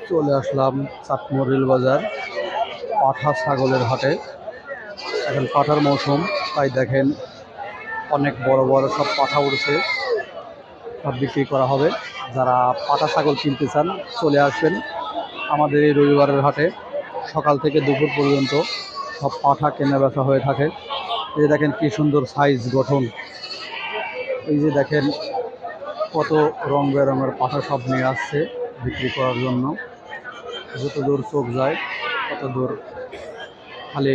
চলে আসলাম চাটমোড় বাজার পাঠা ছাগলের হাটে। এখন পাঠার মৌসুম, তাই দেখেন অনেক বড় বড় সব পাঠা উঠছে, সব বিক্রি করা হবে। যারা পাঠা ছাগল কিনতে চান চলে আসবেন আমাদের এই রবিবারের হাটে। সকাল থেকে দুপুর পর্যন্ত সব পাঠা কেনা বেচা হয়ে থাকে। এই যে দেখেন কি সুন্দর সাইজ গঠন, এই যে দেখেন কত রং বেরঙের পাঠা সব নিয়ে আসছে বিক্রি করার জন্য। যত দূর চোখ যায় তত দূর খালি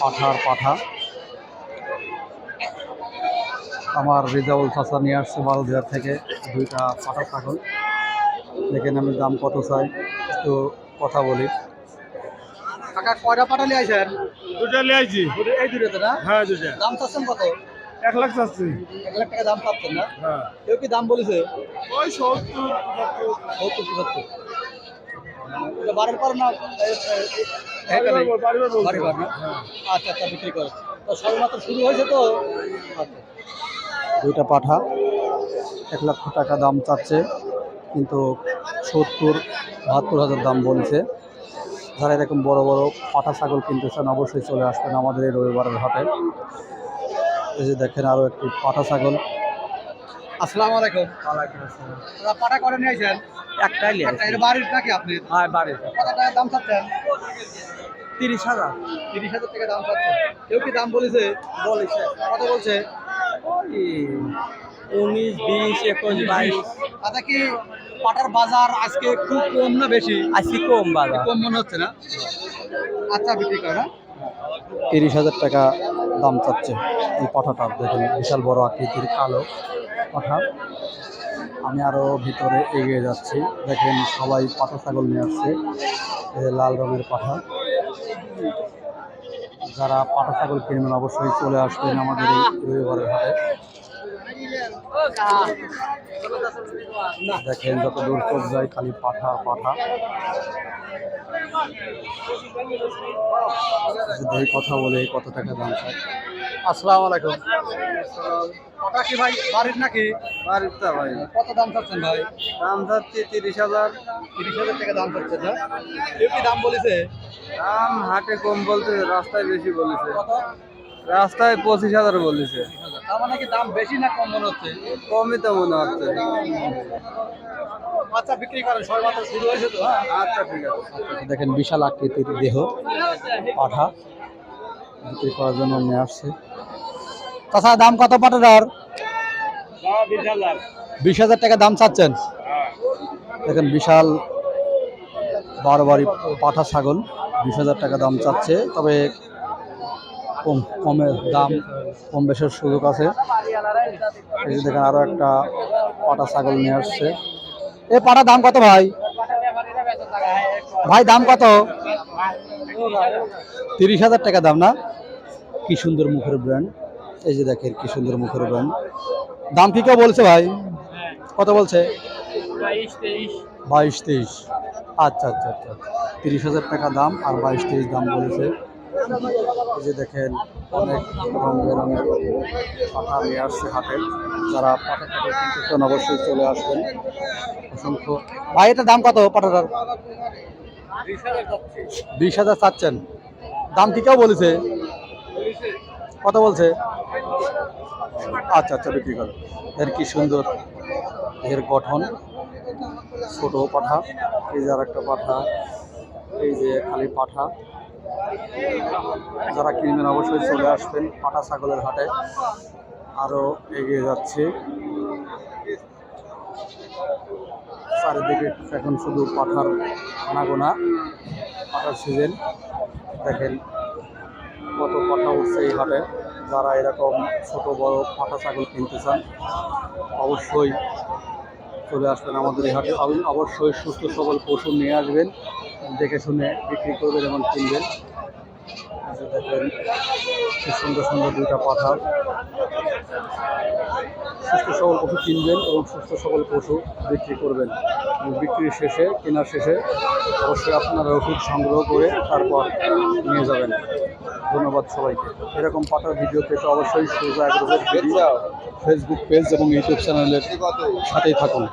পাঠা আর পাঠা। আমার রেজাউল চাচা নিয়ে আসছে মালদিয়ার থেকে দুইটা পাঠা ছাগল। দেখেন আমি দাম কত চাই একটু কথা বলি। কাকা কয়টা পাঠা নিয়ে আসেন? দুটা নিয়ে আইছি। এই দুটোতে না? হ্যাঁ দুটা। দাম চাচ্ছেন কত? 1 লাখ চাচ্ছি। 1 লাখ টাকা দাম চাচ্ছেন না? হ্যাঁ। কেউ কি দাম বলেছে? ওই 70 70 75। এটা বাড়ির পর না বাড়ি ঘর না? আচ্ছা আচ্ছা, বিক্রি করে তো সবেমাত্র শুরু হয়েছে তো। আচ্ছা, দুইটা পাঠা 1 লক্ষ টাকা দাম চাচ্ছে, কিন্তু 70-72 হাজার দাম বলছে। যারা এরকম বড় বড় পাঠা ছাগল কিনতে চান অবশ্যই চলে আসবেন আমাদের এই রবিবারের হাটে। এই যে দেখেন আরও একটি পাঠা ছাগল। আসসালামু আলাইকুম। ওয়ালাইকুম আসসালাম। পাঠা করে নিয়ে আসেন? একটাই নিয়ে এটা বাড়ির নাকি আপনি? হ্যাঁ বাড়ির। কত টাকা দাম চাচ্ছেন? 30,000 30,000 টাকা দাম চাচ্ছেন। কেউ কি দাম বলেছে? বলেছে। কত বলছে? ওই 19, 20, 21, 22 আচ্ছা, কি পাটার বাজার আজকে খুব কম না বেশি? আজকে কম বাজার। কম মনে হচ্ছে না? আচ্ছা, বিক্রি করে না? 30,000 টাকা দাম চাচ্ছে এই পাঠাটা। দেখেন বিশাল বড় আকৃতির কালো পাঠা। আমি আরও ভিতরে এগিয়ে যাচ্ছি। দেখেন সবাই পাঠা ছাগল নিয়ে আসছে। এই যে লাল রঙের পাঠা। যারা পাঠা ছাগল কিনবেন অবশ্যই চলে আসবেন আমাদের এই রবিবারের হাটে। দেখেন যত দূর চোখ যায় খালি পাঠা আর পাঠা। যদি কথা বলে কত টাকা দাম চাই। আসসালামু আলাইকুম। পাঠা কি ভাই বাড়ির নাকি? বাড়ির তা ভাই। কত দাম চাচ্ছেন ভাই? দাম চাচ্ছি 30,000। 30,000 টাকা দাম চাচ্ছেন না? কেউ কি দাম বলেছে? দাম হাটে কম বলতে, রাস্তায় বেশি বলেছে। কত? রাস্তায় 25,000 বলেছে। তার মানে কি দাম বেশি না কম মনে হচ্ছে? কমই তো মনে হচ্ছে। আচ্ছা, বিক্রি করেন, সবেমাত্র শুরু হয়েছে তো। আচ্ছা ঠিক আছে। দেখেন বিশাল আকৃতির দেহ পাঠা বিক্রি করার জন্য নিয়ে আসছে। তাছাড়া দাম কত পাঠাটার? 20,000 টাকা দাম চাচ্ছেন। দেখেন বিশাল বারোবারি পাঠা ছাগল 20,000 টাকা দাম চাচ্ছে, তবে কমের দাম কম বেশের সুযোগ আছে। এই যে দেখেন আরো একটা পাঠা ছাগল নিয়ে আসছে। এই পাঠা দাম কত ভাই? ভাই দাম কত? 30,000 টাকা দাম না? কি সুন্দর মুখের ব্র্যান্ড। এই যে দেখেন কি সুন্দর মুখের ব্র্যান্ড। দাম কি কেউ বলছে ভাই? কত বলছে? 22-23। আচ্ছা আচ্ছা আচ্ছা, 30,000 টাকা দাম আর 22-23 দাম বলেছে। এই যে দেখেন অনেক রং বেরঙের পাঠা নিয়ে আসছে হাটে। যারা পাঠা ছাগল কিনতে চান অবশ্যই চলে আসবেন। অসংখ্য। ভাই এটার দাম কত পাঠাটার? 20,000 চাচ্ছেন। দাম কি কেউ বলেছে? কত বলছে? আচ্ছা আচ্ছা, বিক্রি করে। এর কি সুন্দর এর গঠন, ছোট পাঠা। এই যে আর একটা পাঠা, এই যে খালি পাঠা। যারা কিনবেন অবশ্যই চলে আসবেন পাঠা ছাগলের হাটে। আরো এগিয়ে যাচ্ছে, চারিদিকে এখন শুধু পাঠার আনাগোনা, পাঠার সিজন। দেখেন কত পাঠা উঠছে এই হাটে। যারা এরকম ছোট বড় পাঠা ছাগল কিনতে চান অবশ্যই চলে আসবেন আমাদের এই হাটে। অবশ্যই সুস্থ সবল পশু নিয়ে আসবেন, দেখে শুনে বিক্রি করবেন এবং কিনবেন। দেখবেন খুব সুন্দর সুন্দর দুইটা পাঠা। সুস্থ সবল পশু কিনবেন এবং সুস্থ সবল পশু বিক্রি করবেন। বিক্রির শেষে, কেনার শেষে অবশ্যই আপনারা ওষুধ সংগ্রহ করে তারপর নিয়ে যাবেন। ধন্যবাদ সবাইকে। এরকম পাঠার ভিডিও পেতে অবশ্যই সুজা এগ্রোভেট ফেসবুক পেজ এবং ইউটিউব চ্যানেলের সাথেই থাকুন।